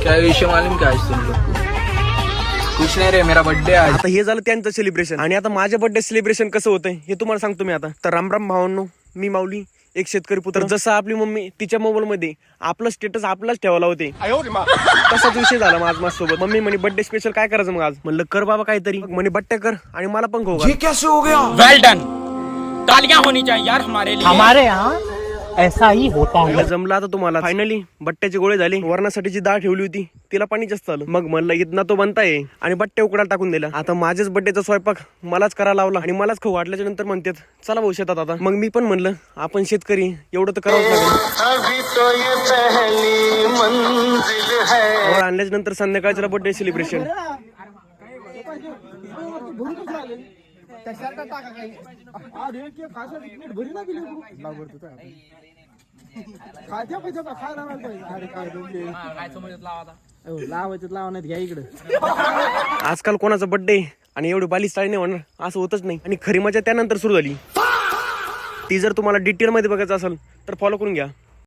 क्या विषय मालूम क्या आज तुम लोग को? कुछ नहीं रे, मेरा बर्थडे आज. आता हे झालं त्यांचं सेलिब्रेशन आणि आता माझ्या बर्थडे सेलिब्रेशन कसं होतंय हे तुम्हाला सांगतो मी आता. तर रामराम भावांनो, मी माऊली, एक शेतकरी पुत्र. जसं आपली मम्मी तिच्या मोबाईल मध्ये आपलं स्टेटस आपलाच ठेवायला होते, तसाच विषय झाला माझ माझ्यासोबत. मम्मी म्हणे बर्थडे स्पेशल काय करायचं मग आज. म्हणलं कर बाबा काहीतरी. म्हणे बट्ट्या कर आणि मला पण खाऊ घाल. कैसे हो गया? वेल डन, तालियां होनी चाहिए यार हमारे लिए. हमारे यहाँ ऐसा ही होता है. जमलं आता तुम्हाला. फायनली बट्ट्याचे गोळे झाले. वरणासाठी जी डाळ ठेवली होती तिला पाणी जास्त आलं. मग म्हणलं इथना तो बनताय आणि बट्ट्या उकडायला टाकून दिला. आता माझ्याच बड्डेचा स्वयंपाक मलाच करायला लावला आणि मलाच खाऊ वाटल्याच्या नंतर म्हणतात चला भाऊ शेतात आता. मग मी पण म्हणलं आपण शेतकरी एवढं तर करावंच लागेल. आणल्याच्या नंतर संध्याकाळच्या बर्थडे सेलिब्रेशन. आजकाल कोणाचा बर्थडे आणि एवढी बाली स्टाईल नाही होणार असं होतच नाही. आणि खरी मजा त्यानंतर सुरू झाली. ती जर तुम्हाला डिटेल मध्ये बघायचं असेल तर फॉलो करून घ्या.